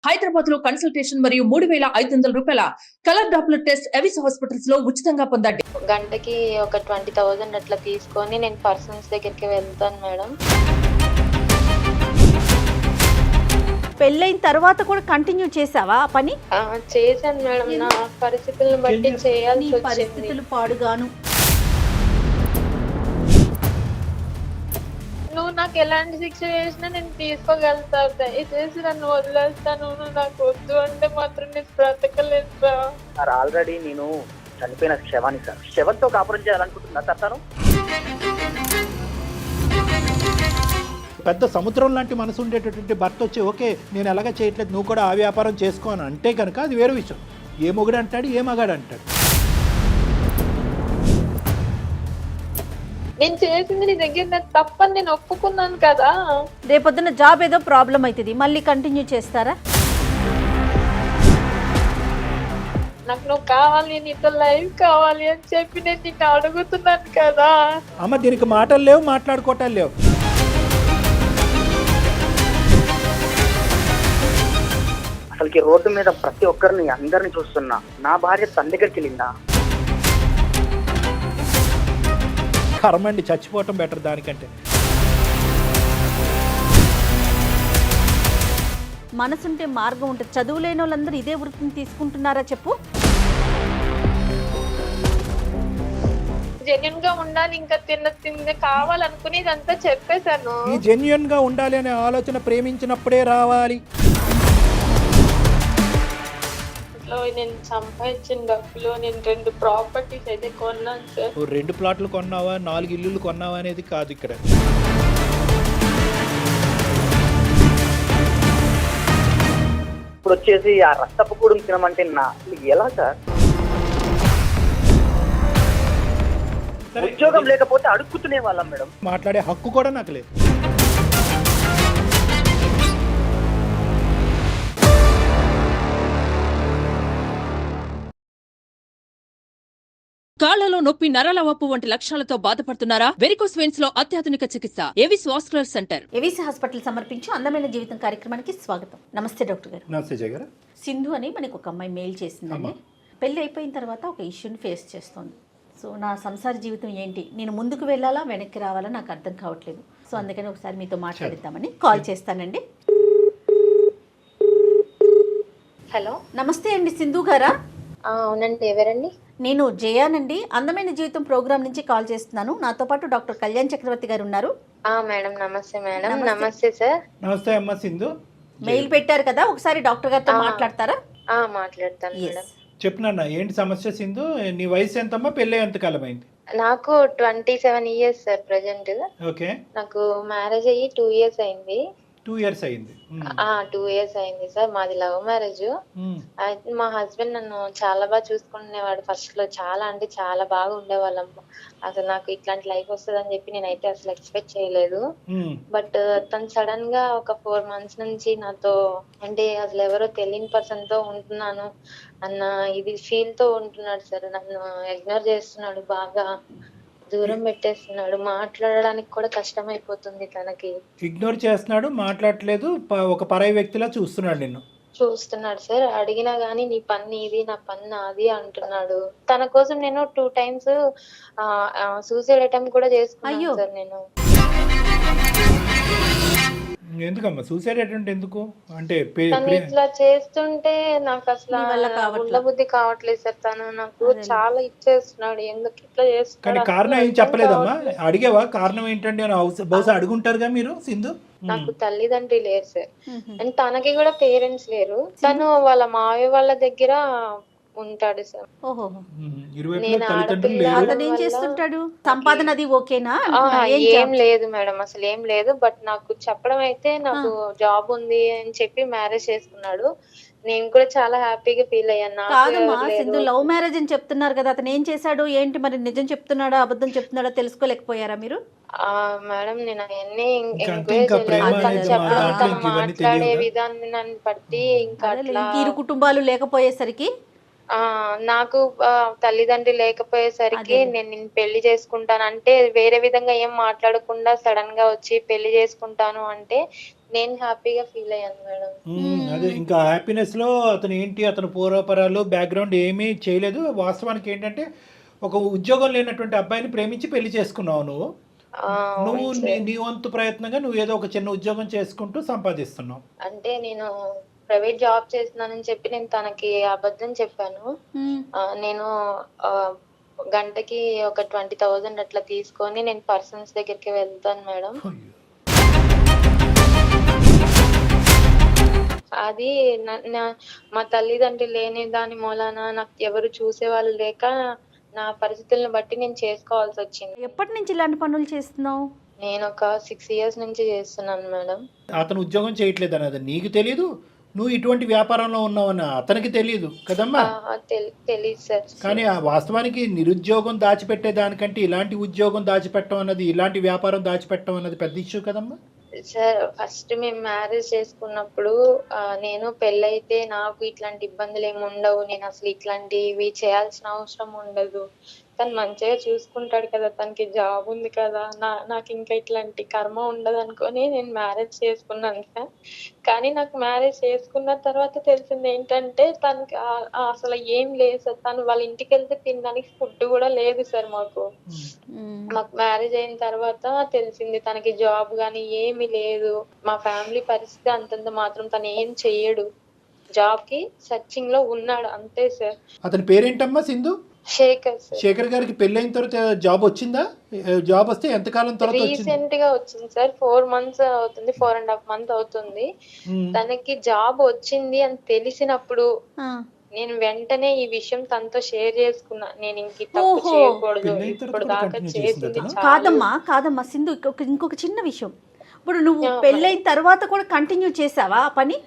హైదరాబాద్ లో కన్సల్టేషన్ మరియు 3,500 రూపాయల colour Doppler test Avis hospitals లో ఉచితంగా పొందండి. గంటకి ఒక 20,000 అట్లా తీసుకొని నేను పర్సన్స్ దగ్గరికి వెళ్తాను మేడం. పెళ్ళైన తర్వాత కూడా కంటిన్యూ చేసావా ఆ పని? చేశాను మేడం, నా పరిస్థితులను బట్టి చేయాల్సి వచ్చింది. పరిస్థితులు పాడుగాను. నువ్వు నాకు ఎలాంటి శిక్ష చేసినా నేను తీసుకోగలుగుతాను, దయచేసి నన్ను వదిలేస్తాను. నువ్వు నాకు వద్దు అంటే మాత్రం నేను బ్రతకలేదు సార్. ఆల్రెడీ నేను చనిపోయిన శవాన్ని సార్, శవంతో కాపురం చేయాలనుకుంటున్నా సార్. తను పెద్ద సముద్రం లాంటి మనసు ఉండేటటువంటి భర్త వచ్చి ఓకే నేను ఎలాగ చేయట్లేదు నువ్వు కూడా ఆ వ్యాపారం చేసుకో అని అంటే కనుక అది వేరే విషయం. ఏ మొగుడు అంటాడు, ఏ మగాడు అంటాడు. నేను చేసింది నీ దగ్గర నాకు తప్పని నేను ఒప్పుకున్నాను కదా. రేపొద్దున జాబ్ ఏదో ప్రాబ్లం అవుతుంది, మళ్ళీ కంటిన్యూ చేస్తారా? నాకు నువ్వు కావాలి, నీతో లైఫ్ కావాలి అని చెప్పి నేను నిన్ను అడుగుతున్నాను కదా. అమ్మ దీనికి మాటలు లేవు, మాట్లాడుకోవటాలు లేవు. అసలుకి రోడ్డు మీద ప్రతి ఒక్కరిని అందరిని చూస్తున్నా. నా భార్య తన దగ్గరికి వెళ్ళిందా? కర్మండి, చచ్చిపోవటం బెటర్ దానికంటే. మనసుంటే మార్గం ఉంటుంది. చదువు లేని వాళ్ళందరూ ఇదే వృత్తిని తీసుకుంటున్నారా చెప్పు? జెన్యున్ గా ఉండాలి, ఇంకా తిండి కావాలనుకుని ఇదంతా చెప్పేశాను. ఈ జెన్యున్ గా ఉండాలి అనే ఆలోచన ప్రేమించినప్పుడే రావాలి. నేను సంపాదించిన డబ్బులో నేను 2 ప్రాపర్టీస్ అయితే కొన్నాను సార్. 2 ప్లాట్లు కొన్నావా, 4 ఇల్లులు కొన్నావా అనేది కాదు ఇక్కడ. ఇప్పుడు వచ్చేసి ఆ రక్తపు కూడా తినమంటే ఎలా సార్? ఉద్యోగం లేకపోతే అడుక్కుతునే వాళ్ళం మేడం. మాట్లాడే హక్కు కూడా నాకు లేదు. కాళ్లలో నొప్పి, నరాల వాపు వంటి లక్షణాలతో బాధపడుతున్నారా? వెరికోస్ వెయిన్స్ లో అత్యాధునిక చికిత్స Avis vascular centre. Avis hospital సమర్పించు అందమైన జీవితం కార్యక్రమానికి స్వాగతం. నమస్తే డాక్టర్ గారు. నమస్తే జయ గారు. సింధు అని మనకు ఒక అమ్మాయి మెయిల్ చేసిందండి. పెళ్లి అయిపోయిన తర్వాత ఒక ఇష్యూని ఫేస్ చేస్తోంది. సో నా సంసార జీవితం ఏంటి, నేను ముందుకు వెళ్ళాలా వెనక్కి రావాలా నాకు అర్థం కావట్లేదు. సో అందుకని ఒకసారి మీతో మాట్లాడిద్దామని కాల్ చేస్తానండి. హలో, నమస్తే అండి సింధు గారా? అవునండి, ఎవరండి? నేను జయానండి, అందమైన జీవితం ప్రోగ్రామ్ నుంచి కాల్ చేస్తున్నాను. నాతో పాటు డాక్టర్ కళ్యాణ్ చక్రవర్తి గారు ఉన్నారు. మేడం నమస్తే. మేడం నమస్తే సార్. నమస్తే అమ్మ సింధు. మెయిల్ పెట్టారు కదా, ఒకసారి డాక్టర్ గారితో మాట్లాడతారా? మాట్లాడతాను మేడం. చెప్పినా ఏంటి సమస్య సింధు? నీ వయసు ఎంతమ్మా, పెళ్ళి ఎంత కాలం అయింది? నాకు 27 years సార్ ప్రజెంట్. ఓకే. నాకు మ్యారేజ్ అయ్యి 2 years అయింది. 2 years అయింది. 2 years అయింది సార్. మాది లవ్ మ్యారేజ్. మా హస్బెండ్ నన్ను చాలా బాగా చూసుకునేవాడు. ఫస్ట్ లో చాలా అంటే చాలా బాగా ఉండేవాళ్ళం. అసలు నాకు ఇట్లాంటి లైఫ్ వస్తుందని చెప్పి నేనైతే అసలు ఎక్స్పెక్ట్ చేయలేదు. బట్ తను సడన్ గా ఒక 4 months నుంచి నాతో అంటే అసలు ఎవరో తెలియని పర్సన్ తో ఉంటున్నాను అన్న ఇది ఫీల్ తో ఉంటున్నాడు సార్. నన్ను ఇగ్నోర్ చేస్తున్నాడు, బాగా దూరం పెట్టేస్తున్నాడు. మాట్లాడడానికి కూడా కష్టం అయిపోతుంది తనకి. ఇగ్నోర్ చేస్తున్నాడు, మాట్లాడట్లేదు, ఒక పరాయి వ్యక్తిలా చూస్తున్నాడు నిన్ను. చూస్తున్నాడు సార్. అడిగినా గానీ నీ పని ఇది, నా పని నాది అంటున్నాడు. తన కోసం నేను 2 times సూసైడ్ అటెంప్ట్ కూడా చేసుకున్నాను సార్ నేను. ఎందుకమ్మా సూసైడ్ అటెంప్ట్ ఎందుకు? అంటే తను ఇట్లా చేస్తుంటే నాకు అసలు ఉండబుద్ధి కావట్లేదు సార్. తను నాకు చాలా ఇచ్చేస్తున్నాడు. ఎందుకు ఇట్లా చేస్తున్నాడు? కారణం ఏం చెప్పలేదమ్మా? అడిగేవా కారణం ఏంటండి అని? బహుశా అడుగుంటారుగా మీరు సింధు. నాకు తల్లిదండ్రి లేరు సార్, అండ్ తనకి కూడా పేరెంట్స్ లేరు. తను వాళ్ళ మావయ్య వాళ్ళ దగ్గర ఉంటాడు సార్. సంపాదన అది ఓకేనా? ఏం లేదు మేడం, అసలు ఏం లేదు. బట్ నాకు చెప్పడం అయితే నాకు జాబ్ ఉంది అని చెప్పి మ్యారేజ్ చేసుకున్నాడు. నేను కూడా చాలా హ్యాపీగా ఫీల్ అయ్యాను. కాదమ్మా సింధు, లవ్ మ్యారేజ్ అని చెప్తున్నారు కదా, అతను ఏం చేశాడు ఏంటి మరి? నిజం చెప్తున్నాడా అబద్ధం చెప్తున్నాడా తెలుసుకోలేకపోయారా మీరు? మేడం నేను అవన్నీ మాట్లాడే విధానాన్ని బట్టి ఇంకా ఇరు కుటుంబాలు లేకపోయేసరికి నాకు తల్లిదండ్రి లేకపోయేసరికి నేను నిన్ను పెళ్లి చేసుకుంటాను అంటే వేరే విధంగా ఏం మాట్లాడకుండా సడన్ గా వచ్చి పెళ్లి చేసుకుంటాను అంటే నేను హ్యాపీగా ఫీల్ అయ్యాను మేడం. అదే ఇంకా హ్యాపీనెస్ లో అతను ఏంటి, అతను పూర్వపరాలు బ్యాక్గ్రౌండ్ ఏమీ చేయలేదు. వాస్తవానికి ఏంటంటే ఒక ఉద్యోగం లేనటువంటి అబ్బాయిని ప్రేమించి పెళ్లి చేసుకున్నావు నువ్వు. నువ్వు అవును సార్. నీ వంతు ప్రయత్నంగా నువ్వు ఏదో ఒక చిన్న ఉద్యోగం చేసుకుంటూ సంపాదిస్తున్నావు. అంటే నేను ప్రైవేట్ జాబ్ చేస్తున్నానని చెప్పి నేను తనకి అబద్ధం చెప్పాను. నేను గంటకి ఒక 20,000 అట్లా తీసుకొని నేను పర్సన్స్ దగ్గరికి వెళ్తాను మేడం. అయ్యో. అది మా తల్లిదండ్రులు లేని దాని మూలాన నాకు ఎవరు చూసేవాళ్ళు లేక నా పరిస్థితులను బట్టి నేను చేసుకోవాల్సి వచ్చింది. ఎప్పటి నుంచి ఇలాంటి పనులు చేస్తున్నావు? నేను ఒక 6 years నుంచి చేస్తున్నాను మేడం. అతను ఉద్యోగం చేయట్లేదు అన్నది నీకు తెలియదు, నువ్వు ఇటువంటి వ్యాపారంలో ఉన్నావని అతనికి తెలియదు కదమ్మా. తెలియదు సార్. కానీ ఆ వాస్తవానికి నిరుద్యోగం దాచిపెట్టే దానికంటే ఇలాంటి ఉద్యోగం దాచిపెట్టడం అన్నది, ఇలాంటి వ్యాపారం దాచిపెట్టడం అన్నది పెద్ద ఇష్యూ కదమ్మా. సార్ ఫస్ట్ మేము మ్యారేజ్ చేసుకున్నప్పుడు నేను పెళ్ళైతే నాకు ఇట్లాంటి ఇబ్బందులు ఏమి ఉండవు, నేను అసలు ఇట్లాంటివి చేయాల్సిన అవసరం ఉండదు, తను మంచిగా చూసుకుంటాడు కదా, తనకి జాబ్ ఉంది కదా, నాకు ఇంకా ఇట్లాంటి కర్మ ఉండదు అనుకొని నేను మ్యారేజ్ చేసుకున్నాను సార్. కానీ నాకు మ్యారేజ్ చేసుకున్న తర్వాత తెలిసింది ఏంటంటే తనకి అసలు ఏం లేదు సార్. తను వాళ్ళ ఇంటికి వెళ్తే తినడానికి ఫుడ్ కూడా లేదు సార్. మాకు మ్యారేజ్ అయిన తర్వాత తెలిసింది తనకి జాబ్ గానీ ఏమీ లేదు. మా ఫ్యామిలీ పరిస్థితి అంతంత మాత్రం, తను ఏం చెయ్యడు, జాబ్ కి సర్చింగ్ లో ఉన్నాడు అంతే సార్. అతని పేరేంటమ్మా? సింధు శేఖర్ సార్. శేఖర్ గారికి పెళ్ళైన తర్వాత జాబ్ వచ్చిందా? జాబ్ వస్తే ఎంతకాలం తర్వాత రీసెంట్ గా వచ్చింది సార్. 4 months అవుతుంది, 4.5 months అవుతుంది. తనకి జాబ్ వచ్చింది అని తెలిసినప్పుడు నేను వెంటనే ఈ విషయం తనతో షేర్ చేసుకున్నా. నేను ఇంక తప్పు చేయకూడదు, ఇప్పుడు దాకా చేసింది కాదమ్మా సింధు, ఇంకొక చిన్న విషయం. ఇప్పుడు నువ్వు పెళ్ళైన తర్వాత కూడా కంటిన్యూ చేసావా ఆ పని?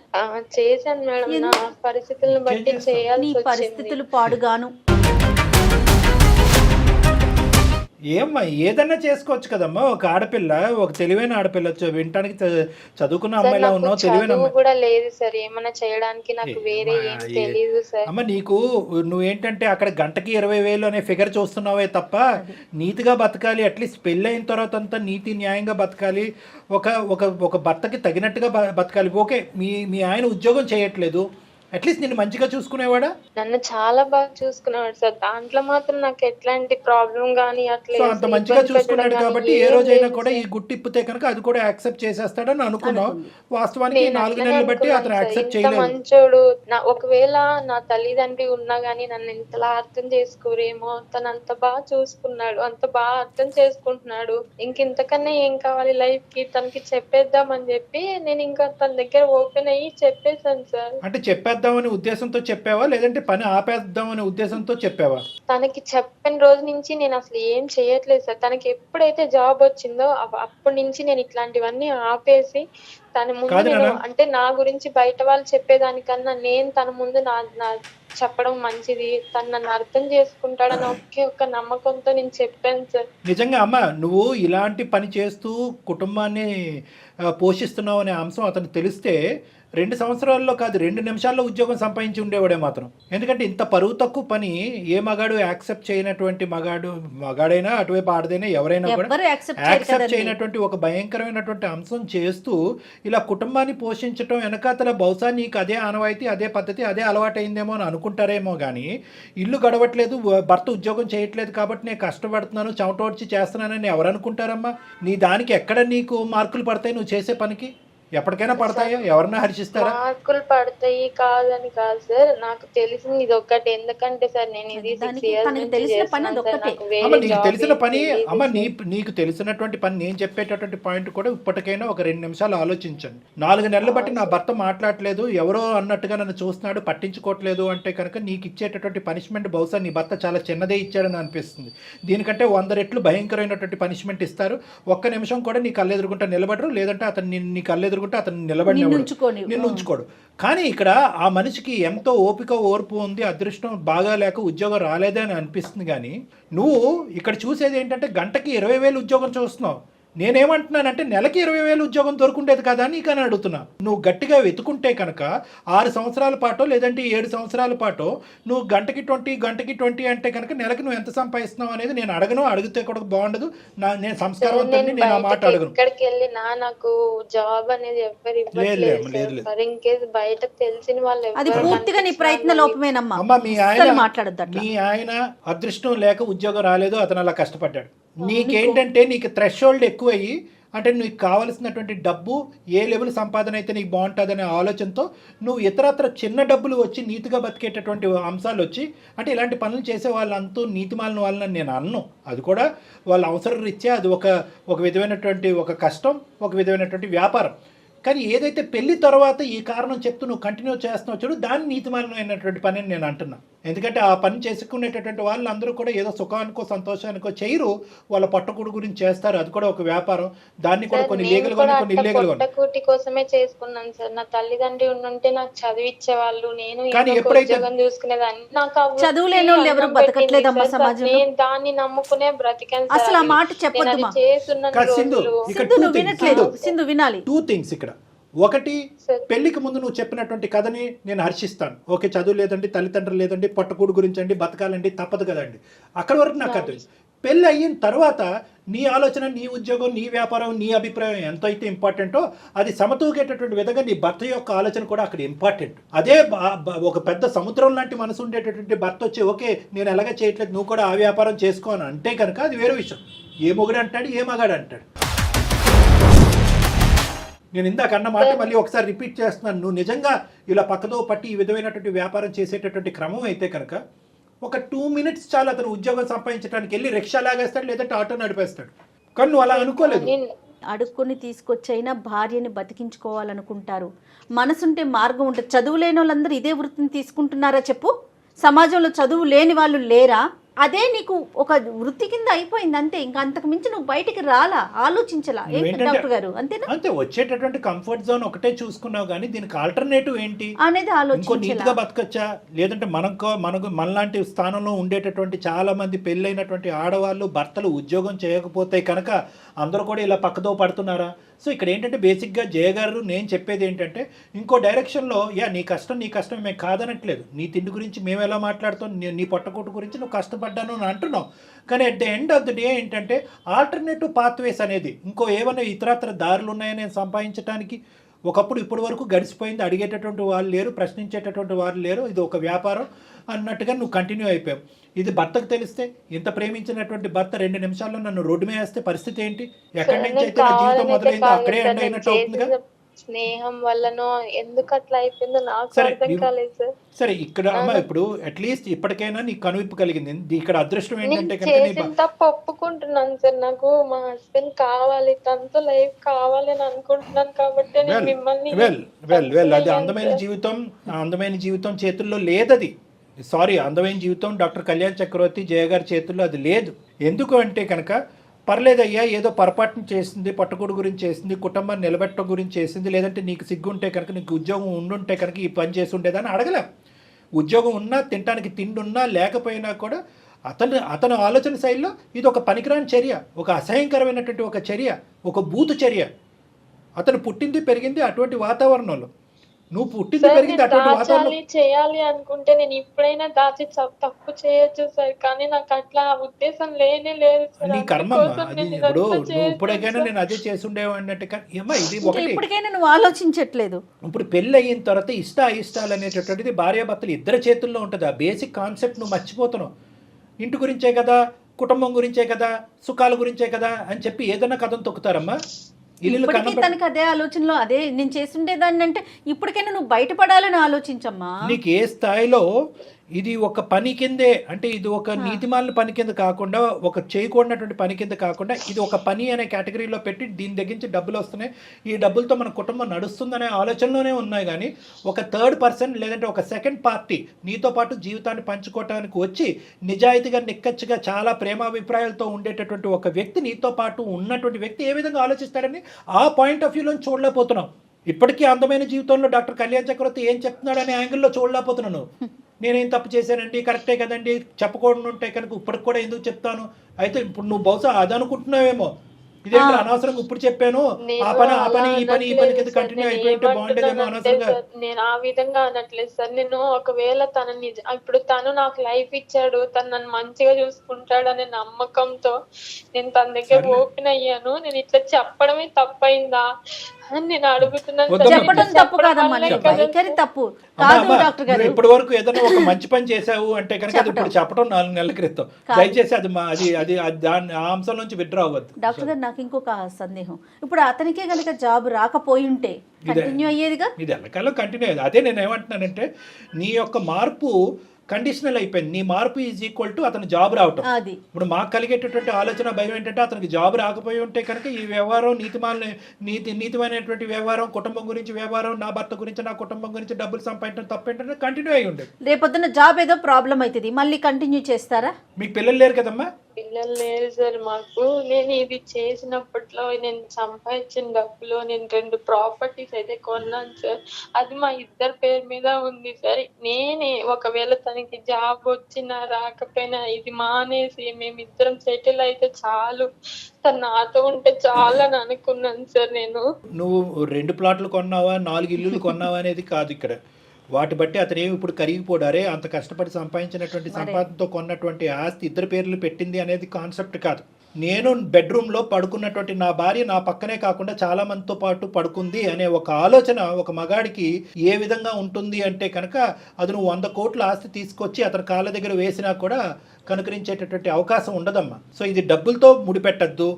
చేశాను మేడం. నా పరిస్థితులను బట్టి చేయాల్సి వచ్చింది. పరిస్థితులు పాడుగాను. ఏమ్మా ఏదన్నా చేసుకోవచ్చు కదమ్మా. ఒక ఆడపిల్ల, ఒక తెలివైన ఆడపిల్ల, వినటానికి చదువుకున్న అమ్మాయిలా ఉన్నావు, తెలివైన అమ్మాయి కూడా లేదు సార్. ఏమన్నా చేయడానికి నాకు వేరే ఏం తెలియదు సార్. అమ్మ నీకు నువ్వేంటంటే అక్కడ గంటకి 20,000 అనే ఫిగర్ చూస్తున్నావే తప్ప నీతిగా బతకాలి, అట్లీస్ట్ పెళ్ళి అయిన తర్వాత అంతా నీతి న్యాయంగా బతకాలి, ఒక భర్తకి తగినట్టుగా బతకాలి. ఓకే, మీ ఆయన ఉద్యోగం చేయట్లేదు, అట్లీస్ట్ నేను మంచిగా చూసుకునేవాడా? నన్ను చాలా బాగా చూసుకునేవాడు సార్. దాంట్లో మాత్రం నాకు ఎట్లాంటి ప్రాబ్లం గానీ అట్లా అంత మంచిగా చూసుకున్నాడు కాబట్టి ఏ రోజైనా కూడా ఈ గుట్టి ఇప్పితే కనుక అది కూడా యాక్సెప్ట్ చేసేస్తాడని అనుకున్నావు. వాస్తవానికి 4 నెలలు బట్టి అతను యాక్సెప్ట్ చేయలేదు. మంచోడు. ఒకవేళ నా తల్లిదండ్రి ఉన్నా గానీ నన్ను ఇంతలా అర్థం చేసుకోరేమో. తను అంత బాగా చూసుకున్నాడు, అంత బాగా అర్థం చేసుకుంటున్నాడు. ఇంతకన్నా ఏం కావాలి లైఫ్ కి? తనకి చెప్పేద్దామని చెప్పి నేను ఇంకా తన దగ్గర ఓపెన్ అయ్యి చెప్పేశాను సార్. అంటే చెప్పేద్దామనే ఉద్దేశంతో చెప్పావా, లేదంటే పని ఆపేద్దామనే ఉద్దేశంతో చెప్పావా? తనకి చెప్పిన రోజు నుంచి నేను అసలు ఏం చేయట్లేదు సార్. తనకి ఎప్పుడైతే జాబ్ వచ్చిందో అప్పటి నుంచి నేను ఇట్లాంటివన్నీ ఆపేసి తన ముందు నేను, అంటే నా గురించి బయట వాళ్ళు చెప్పేదానికన్నా నేను తన ముందు నా చెప్పడం మంచిది, తను నన్ను అర్థం చేసుకుంటాడని ఒక్క నమ్మకంతో నేను చెప్పాను సార్. నిజంగా అమ్మ, నువ్వు ఇలాంటి పని చేస్తూ కుటుంబాన్ని పోషిస్తున్నావు అనే అంశం అతను తెలిస్తే 2 సంవత్సరాల్లో కాదు 2 నిమిషాల్లో ఉద్యోగం సంపాదించి ఉండేవాడే మాత్రం. ఎందుకంటే ఇంత పరువు తక్కువ పని ఏ మగాడు యాక్సెప్ట్ చేయనటువంటి మగాడైనా అటువైపు ఆడదైనా ఎవరైనా కూడా యాక్సెప్ట్ చేయనటువంటి ఒక భయంకరమైనటువంటి అంశం చేస్తూ ఇలా కుటుంబాన్ని పోషించడం వెనకాతల బహుశా నీకు అదే ఆనవాయితీ, అదే పద్ధతి, అదే అలవాటైందేమో అని అనుకుంటారేమో. కానీ ఇల్లు గడవట్లేదు, భర్త ఉద్యోగం చేయట్లేదు కాబట్టి నేను కష్టపడుతున్నాను, చెమటోడ్చి చేస్తున్నానని ఎవరు అనుకుంటారమ్మా? నీ దానికి ఎక్కడ నీకు మార్కులు పడతాయి? నువ్వు చేసే పనికి ఎప్పటికైనా పడతాయా? ఎవరన్నా హర్షిస్తారా? మార్కులు పడతాయి కాదని కాదు సార్, నాకు తెలిసింది ఇది ఒక్కటి. ఎందుకంటే సార్ నేను ఇది 6 years నుంచి చేస్తున్నాను సార్. నాకు నీకు తెలిసిన పని అమ్మ, నీకు తెలిసినటువంటి పని నేను చెప్పేటటువంటి పాయింట్ కూడా ఇప్పటికైనా ఒక 2 నిమిషాలు ఆలోచించండి. 4 నెలలు బట్టి నా భర్త మాట్లాడలేదు, ఎవరో అన్నట్టుగా నన్ను చూస్తున్నాడు, పట్టించుకోవట్లేదు అంటే కనుక నీకు ఇచ్చేటటువంటి పనిష్మెంట్ బహుశా నీ భర్త చాలా చిన్నదే ఇచ్చాడని అనిపిస్తుంది. దీనికంటే 100 రెట్లు భయంకరమైనటువంటి పనిష్మెంట్ ఇస్తారు. ఒక్క నిమిషం కూడా నీ కళ్ళెదురుకుంటా నిలబడరు, లేదంటే అతను నీ కళ్ళెదురు అతను నిలబడి నిన్ను ఉంచుకోడు. కానీ ఇక్కడ ఆ మనిషికి ఎంతో ఓపిక ఓర్పు ఉంది, అదృష్టం బాగా లేక ఉద్యోగం రాలేదే అని అనిపిస్తుంది. కానీ నువ్వు ఇక్కడ చూసేది ఏంటంటే గంటకి 20,000 ఉద్యోగం చూస్తున్నావు. నేనేమంటున్నానంటే నెలకి 20,000 ఉద్యోగం దొరుకుండేది కదా అని కానీ అడుగుతున్నా. నువ్వు గట్టిగా వెతుకుంటే కనుక 6 సంవత్సరాల పాటో లేదంటే 7 సంవత్సరాల పాటో నువ్వు గంటకి 20 అంటే కనుక నెలకి నువ్వు ఎంత సంపాదిస్తున్నావు అనేది నేను అడగను, అడిగితే కూడా బాగుండదు. నేను సంస్కారవంతుని, నేను ఆ మాట అడగను. ఎక్కడికి వెళ్ళినా నాకు జాబ్ అనేది ఎవరు ఇవ్వట్లేదు సార్. ఇన్ కేసు బయటకు తెలిసిన వాళ్ళు అది పూర్తిగా నీ ప్రయత్న లోపమేనమ్మా. అమ్మ మాట్లాడద్దు. మీ ఆయన అదృష్టం లేక ఉద్యోగం రాలేదు, అతను అలా కష్టపడ్డాడు. నీకేంటంటే నీకు థ్రెషోల్డ్ ఎక్కువయ్యి, అంటే నీకు కావలసినటువంటి డబ్బు ఏ లెవెల్ సంపాదన అయితే నీకు బాగుంటుందనే ఆలోచనతో నువ్వు ఇతరత్ర చిన్న డబ్బులు వచ్చి నీతిగా బతికేటటువంటి అంశాలు వచ్చి, అంటే ఇలాంటి పనులు చేసే వాళ్ళంతా నీతిమాలిన వాళ్ళని నేను అన్ను. అది కూడా వాళ్ళ అవసరం రీత్యా అది ఒక విధమైనటువంటి ఒక కష్టం, ఒక విధమైనటువంటి వ్యాపారం. కానీ ఏదైతే పెళ్లి తర్వాత ఈ కారణం చెప్తూ నువ్వు కంటిన్యూ చేస్తున్నావు చూడు, దాన్ని నీతిమాలినటువంటి పని అని నేను అంటున్నా. ఎందుకంటే ఆ పని చేసుకునేటటువంటి వాళ్ళు అందరూ కూడా ఏదో సుఖానికో సంతోషానికో చేయరు, వాళ్ళ పట్టకూడు గురించి చేస్తారు. అది కూడా ఒక వ్యాపారం. దాన్ని కూడా కొన్ని లీగల్ గా కొన్ని ఇల్లీగల్ గా. పట్టకూటి కోసమే చేసుకున్నాను సార్. నా తల్లిదండ్రి ఉంటే నాకు చదివిచ్చే వాళ్ళు, నేను ఉద్యోగం చూసుకునేదాన్ని. నాకు చదువులేని వాళ్ళు ఎవరు బతకట్లేదమ్మా సమాజంలో. నేను దాన్ని నమ్ముకునే బ్రతికాను. అసలు ఆ మాట చెప్పొద్దు సింధు, వినాలి. 2 థింగ్స్ ఇక్కడ. ఒకటి, పెళ్లికి ముందు నువ్వు చెప్పినటువంటి కథని నేను హర్షిస్తాను. ఓకే, చదువు లేదండి, తల్లిదండ్రులు లేదండి, పట్టుకూడు గురించి అండి, బతకాలండి, తప్పదు కదండి, అక్కడి వరకు నాకు అర్థం. పెళ్ళి అయిన తర్వాత నీ ఆలోచన, నీ ఉద్యోగం, నీ వ్యాపారం, నీ అభిప్రాయం ఎంత అయితే ఇంపార్టెంటో అది సమతూగేటటువంటి విధంగా నీ భర్త యొక్క ఆలోచన కూడా అక్కడ ఇంపార్టెంట్. అదే ఒక పెద్ద సముద్రం లాంటి మనసు ఉండేటటువంటి భర్త వచ్చి ఓకే నేను ఎలాగ చేయట్లేదు, నువ్వు కూడా ఆ వ్యాపారం చేసుకో అని అంటే కనుక అది వేరే విషయం. ఏ మొగుడు అంటాడు, ఏ మగాడు అంటాడు. నేను ఇందాక అన్న మాట మళ్ళీ ఒకసారి రిపీట్ చేస్తున్నాను. నువ్వు నిజంగా ఇలా పక్కదో పట్టి ఈ విధమైనటువంటి వ్యాపారం చేసేటటువంటి క్రమం అయితే కనుక ఒక 2 మినిట్స్ చాలు అతను ఉద్యోగం సంపాదించడానికి. వెళ్ళి రిక్షా లాగేస్తాడు, లేదంటే ఆటో నడిపేస్తాడు. కానీ నువ్వు అలా అనుకోలేదు. అడుక్కొని తీసుకొచ్చైనా భార్యని బతికించుకోవాలనుకుంటారు. మనసుంటే మార్గం ఉంటుంది. చదువు లేని వాళ్ళందరూ ఇదే వృత్తిని తీసుకుంటున్నారా చెప్పు? సమాజంలో చదువు లేని వాళ్ళు లేరా? అదే నీకు ఒక వృత్తి కింద అయిపోయింది అంతే. ఇంకా అంతకు మించి నువ్వు బయటికి రాలా, ఆలోచించలా. డాక్టర్ గారు అంతేనా? అంతే, వచ్చేటటువంటి కంఫర్ట్ జోన్ ఒకటే చూసుకున్నావు, కానీ దీనికి ఆల్టర్నేటివ్ ఏంటి అనేది ఇంకో నీట్గా బతకచ్చా, లేదంటే మనలాంటి స్థానంలో ఉండేటటువంటి చాలా మంది పెళ్ళైనటువంటి ఆడవాళ్ళు భర్తలు ఉద్యోగం చేయకపోతే కనుక అందరూ కూడా ఇలా పక్కదో పడుతున్నారా? సో ఇక్కడ ఏంటంటే బేసిక్గా జయ గారు నేను చెప్పేది ఏంటంటే ఇంకో డైరెక్షన్లో నీ కష్టం మేము కాదనట్లేదు. నీ తిండి గురించి మేము ఎలా మాట్లాడుతాం, నీ పొట్టకూటు గురించి నువ్వు కష్టపడ్డాను అని అంటున్నావు. కానీ at the end of the day ఏంటంటే ఆల్టర్నేటివ్ పాత్వేస్ అనేది ఇంకో ఏమైనా ఇతరత్ర దారులు ఉన్నాయని నేను సంపాదించడానికి. ఒకప్పుడు ఇప్పటి వరకు గడిచిపోయింది, అడిగేటటువంటి వాళ్ళు లేరు, ప్రశ్నించేటటువంటి వాళ్ళు లేరు, ఇది ఒక వ్యాపారం అన్నట్టుగా నువ్వు కంటిన్యూ అయిపోయావు. ఇది భర్తకు తెలిస్తే, ఇంత ప్రేమించినటువంటి భర్త 2 నిమిషాల్లో నన్ను రోడ్డు మీద వేస్తే పరిస్థితి ఏంటి? ఎక్కడి నుంచి అయితే నా జీవితం మొదలైందో అక్కడే ఎండ్ అయినట్టు అవుతుందిగా. స్నేహం వల్లనో ఎందుకు అట్లా అయిపోయిందో నాకు అర్థం కాలేదు సార్. సరే ఇక్కడ అమ్మ ఇప్పుడు అట్లీస్ట్ ఇప్పటికైనా నీకు కనువిప్పు కలిగింది. ఇక్కడ అదృష్టం ఏంటంటే తప్పు ఒప్పుకుంటున్నాను సార్. నాకు మా హస్బెండ్ కావాలి, తనతో లైఫ్ కావాలి అని అనుకుంటున్నాను కాబట్టి నేను మిమ్మల్ని అది అందమైన జీవితం చేతుల్లో లేదది. సారీ, అందమైన జీవితం డాక్టర్ కళ్యాణ్ చక్రవర్తి జయ గారి చేతుల్లో అది లేదు. ఎందుకు అంటే కనుక పర్లేదయ్యా, ఏదో పొరపాటును చేసింది, పట్టుకోడు గురించి చేసింది, కుటుంబాన్ని నిలబెట్టడం గురించి చేసింది, లేదంటే నీకు సిగ్గుంటే కనుక, నీకు ఉద్యోగం ఉండుంటే కనుక ఈ పని చేసి ఉండేదని అడగలేం. ఉద్యోగం ఉన్నా, తినడానికి తిండి ఉన్నా లేకపోయినా కూడా అతను ఆలోచన శైలిలో ఇది ఒక పనికిరాని చర్య, ఒక అసహ్యకరమైనటువంటి ఒక చర్య, ఒక బూతు చర్య. అతను పుట్టింది పెరిగింది అటువంటి వాతావరణంలో, నువ్వు పుట్టింది పెరిగింది అటువంటి వాతావరణం. చేయాలి అనుకుంటే నేను ఇప్పుడైనా దాచి తప్పు చేయొచ్చు సార్, కానీ నాకు అట్లా ఉద్దేశం లేనే లేదు. నీ కర్మ అది. ఇప్పుడు నువ్వు ఇప్పటికైనా నేను అదే చేసి ఉండేవాడిని అంటే ఏమో ఇది ఒకటి. ఇప్పటికైనా నువ్వు ఆలోచించట్లేదు. ఇప్పుడు పెళ్ళి అయిన తర్వాత ఇష్టాలు అనేటటువంటిది భార్యాభర్తలు ఇద్దరి చేతుల్లో ఉంటుంది. ఆ బేసిక్ కాన్సెప్ట్ నువ్వు మర్చిపోతున్నావు. ఇంటి గురించే కదా, కుటుంబం గురించే కదా, సుఖాల గురించే కదా అని చెప్పి ఏదైనా కథను తొక్కుతారమ్మా. ఇప్పటికీ తనకు అదే ఆలోచనలో అదే నేను చేస్తుండేదాన్ని అంటే ఇప్పటికైనా నువ్వు బయటపడాలని ఆలోచించమ్మా. నీకు ఏ స్థాయిలో ఇది ఒక పని కిందే, అంటే ఇది ఒక నీతిమాలిన పని కింద కాకుండా, ఒక చేయకూడనటువంటి పని కింద కాకుండా, ఇది ఒక పని అనే కేటగిరీలో పెట్టి దీని దగ్గర నుంచి డబ్బులు వస్తున్నాయి, ఈ డబ్బులతో మన కుటుంబం నడుస్తుందనే ఆలోచనలోనే ఉన్నాయి. కానీ ఒక థర్డ్ పర్సన్ లేదంటే ఒక సెకండ్ పార్టీ నీతో పాటు జీవితాన్ని పంచుకోవటానికి వచ్చి నిజాయితీగా నిక్కచ్చిగా చాలా ప్రేమాభిప్రాయాలతో ఉండేటటువంటి ఒక వ్యక్తి, నీతో పాటు ఉన్నటువంటి వ్యక్తి ఏ విధంగా ఆలోచిస్తాడని ఆ పాయింట్ ఆఫ్ వ్యూలో చూడలేకపోతున్నాం. ఇప్పటికీ అందమైన జీవితంలో డాక్టర్ కళ్యాణ్ చక్రవర్తి ఏం చెప్తున్నాడు అనే యాంగిల్లో చూడలేకపోతున్నాను. నేనేం తప్పు చేశానండి, కరెక్టే కదండి, చెప్పకూడదు ఉంటే కనుక ఇప్పటికి కూడా ఎందుకు చెప్తాను. అయితే ఇప్పుడు నువ్వు బహుశా అది అనుకుంటున్నావేమో, ఇదేంటి అనవసరంగా ఇప్పుడు చెప్పాను ఆ పని ఈ పని కింద కంటిన్యూ అయిపోయింటే బాగుండేదేమో అనవసరంగా. నేను ఆ విధంగా అనట్లేదు సార్. నేను ఒకవేళ తనని ఇప్పుడు తను నాకు లైఫ్ ఇచ్చాడు, తను నన్ను మంచిగా చూసుకుంటాడు అనే నమ్మకంతో నేను తన దగ్గర ఓపెన్ అయ్యాను. నేను ఇట్లా చెప్పడమే తప్పైందా అని నేను అడుగుతున్నాను సార్. చెప్పడం తప్పు కాదమ్మా, నీ వైఖరి తప్పు కాదు డాక్టర్ గారు. ఇప్పటి వరకు ఏదైనా ఒక మంచి పని చేసావు అంటే కనుక అది ఇప్పుడు చెప్పడం 4 నెలల క్రితం. దయచేసి అది దాని ఆ అంశం నుంచి విత్డ్రా అవ్వద్దు. డాక్టర్ గారు నాకు ఇంకొక సందేహం, ఇప్పుడు అతనికే కనుక జాబ్ రాకపోయి ఉంటే కంటిన్యూ అయ్యేదిగా? ఇది ఎల్లకాలం కంటిన్యూ అయ్యేది. అదే నేను ఏమంటున్నానంటే నీ యొక్క మార్పు కండిషనల్ అయిపోయింది. నీ మార్పు ఈజ్ ఈక్వల్ టు అతను జాబ్ రావటం. అది ఇప్పుడు మాకు కలిగేటటువంటి ఆలోచన భయం ఏంటంటే అతనికి జాబ్ రాకపోయి ఉంటే కనుక ఈ వ్యవహారం నీతిమైనటువంటి వ్యవహారం, కుటుంబం గురించి వ్యవహారం, నా భర్త గురించి నా కుటుంబం గురించి డబ్బులు సంపాదించడం తప్పేంటంటే కంటిన్యూ అయ్యి ఉండేది. రేపొద్దున జాబ్ ఏదో ప్రాబ్లం అవుతుంది, మళ్ళీ కంటిన్యూ చేస్తారా? మీకు పిల్లలు లేరు కదమ్మా? పిల్లలు లేరు సార్ మాకు. నేను ఇది చేసినప్పట్లో నేను సంపాదించిన డబ్బులో నేను 2 ప్రాపర్టీస్ అయితే కొన్నాను సార్. అది మా ఇద్దరి పేరు మీద ఉంది సార్. నేనే ఒకవేళ తనకి జాబ్ వచ్చినా రాకపోయినా ఇది మానేసి మేమిద్దరం సెటిల్ అయితే చాలు, తను నాతో ఉంటే చాలు అని అనుకున్నాను సార్. నువ్వు 2 ప్లాట్లు కొన్నావా 4 ఇల్లులు కొన్నావా అనేది కాదు ఇక్కడ. వాటి బట్టి అతను ఏమి ఇప్పుడు కరిగిపోడారే అంత కష్టపడి సంపాదించినటువంటి సంపాదనతో కొన్నటువంటి ఆస్తి ఇద్దరు పేర్లు పెట్టింది అనేది కాన్సెప్ట్ కాదు. నేను బెడ్రూమ్లో పడుకున్నటువంటి నా భార్య నా పక్కనే కాకుండా చాలా మందితో పాటు పడుకుంది అనే ఒక ఆలోచన ఒక మగాడికి ఏ విధంగా ఉంటుంది అంటే కనుక అది నువ్వు 100 కోట్ల ఆస్తి తీసుకొచ్చి అతని కాళ్ళ దగ్గర వేసినా కూడా కనుకరించేటటువంటి అవకాశం ఉండదమ్మా. సో ఇది డబ్బులతో ముడిపెట్టద్దు,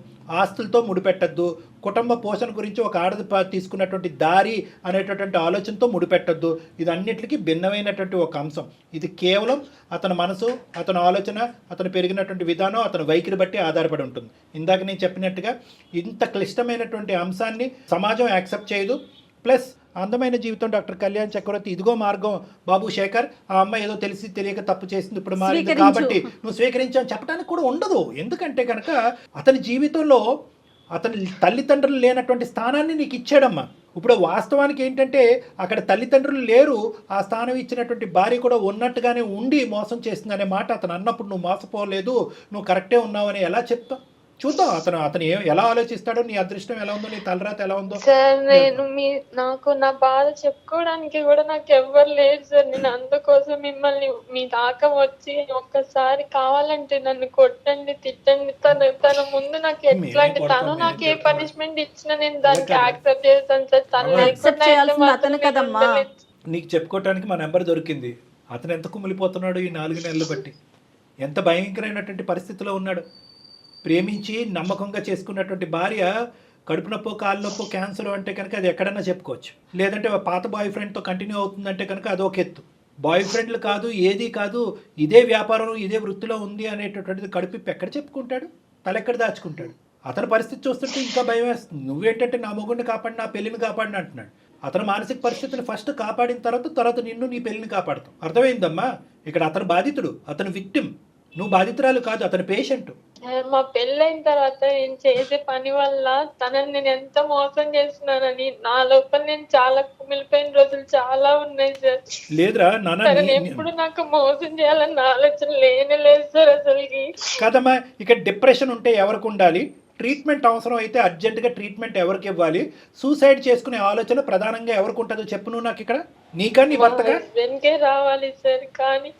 ఆస్తులతో ముడిపెట్టద్దు, కుటుంబ పోషణ గురించి ఒక ఆడది తీసుకున్నటువంటి దారి అనేటటువంటి ఆలోచనతో ముడిపెట్టద్దు. ఇది అన్నిటికీ భిన్నమైనటువంటి ఒక అంశం. ఇది కేవలం అతని మనసు, అతని ఆలోచన, అతను పెరిగినటువంటి విధానం, అతని వైఖరి బట్టి ఆధారపడి ఉంటుంది. ఇందాక నేను చెప్పినట్టుగా ఇంత క్లిష్టమైనటువంటి అంశాన్ని సమాజం యాక్సెప్ట్ చేయదు. ప్లస్ అందమైన జీవితం డాక్టర్ కళ్యాణ్ చక్రవర్తి, ఇదిగో మార్గం బాబు శేఖర్, ఆ అమ్మాయి ఏదో తెలిసి తెలియక తప్పు చేసింది, ఇప్పుడు మారింది కాబట్టి నువ్వు స్వీకరించావు చెప్పడానికి కూడా ఉండదు. ఎందుకంటే కనుక అతని జీవితంలో అతని తల్లిదండ్రులు లేనటువంటి స్థానాన్ని నీకు ఇచ్చాడమ్మా. ఇప్పుడు వాస్తవానికి ఏంటంటే అక్కడ తల్లిదండ్రులు లేరు, ఆ స్థానం ఇచ్చినటువంటి భార్య కూడా ఉన్నట్టుగానే ఉండి మోసం చేస్తుంది అనే మాట అతను అన్నప్పుడు నువ్వు మోసపోలేదు, నువ్వు కరెక్టే ఉన్నావని ఎలా చెప్తావు? చూద్దాం అతను ఎలా ఆలోచిస్తాడో, నీ అదృష్టం ఎలా ఉందో, నీ తలరాత ఎలా ఉందో. సార్ నాకు నా బాధ చెప్పుకోవడానికి కూడా నాకు ఎవ్వరు లేదు సార్. నేను అందుకోసం మిమ్మల్ని మీ దాకా వచ్చి ఒక్కసారి కావాలంటే నన్ను కొట్టండి, తిట్టండి. తన ముందు నాకు ఎట్లాంటి తను నాకు ఏ పనిష్మెంట్ ఇచ్చినా నేను దానికి యాక్సెప్ట్ చేస్తాను సార్. తను నీకు చెప్పుకోవటానికి మా నెంబర్ దొరికింది. అతను ఎంత కుమిలిపోతున్నాడు ఈ 4 నెలలు బట్టి, ఎంత భయంకరమైనటువంటి పరిస్థితిలో ఉన్నాడు. ప్రేమించి నమ్మకంగా చేసుకున్నటువంటి భార్య కడుపు నొప్పో కాలు నొప్పో క్యాన్సర్ అంటే కనుక అది ఎక్కడన్నా చెప్పుకోవచ్చు. లేదంటే పాత బాయ్ ఫ్రెండ్తో కంటిన్యూ అవుతుందంటే కనుక అదొక ఎత్తు. బాయ్ ఫ్రెండ్లు కాదు, ఏది కాదు, ఇదే వ్యాపారం ఇదే వృత్తిలో ఉంది అనేటటువంటిది కడుపు ఎక్కడ చెప్పుకుంటాడు, తలెక్కడ దాచుకుంటాడు. అతని పరిస్థితి చూస్తుంటే ఇంకా భయం వేస్తుంది. నువ్వేంటంటే నా మొగుడిని కాపాడి నా పెళ్లిని కాపాడిని అంటున్నాడు. అతని మానసిక పరిస్థితిని ఫస్ట్ కాపాడిన తర్వాత నిన్ను నీ పెళ్లిని కాపాడుతావు. అర్థమైందమ్మా? ఇక్కడ అతను బాధితుడు, అతను విక్టిమ్, నువ్వు బాధితురాలు కాదు, అతని పేషెంట్. మా పెళ్ళైన తర్వాత నేను చేసే పని వల్ల తనని నేను ఎంత మోసం చేస్తున్నానని నా లోపల నేను చాలా కుమిలిపోయిన రోజులు చాలా ఉన్నాయి సార్. లేదురా నాన్న, ఎప్పుడు నాకు మోసం చేయాలన్న ఆలోచన లేనే లేదు సార్ అసలుకి. కాదమ్మా, ఇక్కడ డిప్రెషన్ ఉంటే ఎవరికి ఉండాలి, ట్రీట్మెంట్ అవసరం అయితే అర్జెంటుగా ట్రీట్మెంట్ ఎవరికి ఇవ్వాలి, సూసైడ్ చేసుకునే ఆలోచన ప్రధానంగా ఎవరికి ఉంటుందో చెప్పు నువ్వు నాకు. ఇక్కడ నీకా నీ భర్తగా రావాలి సార్. కానీ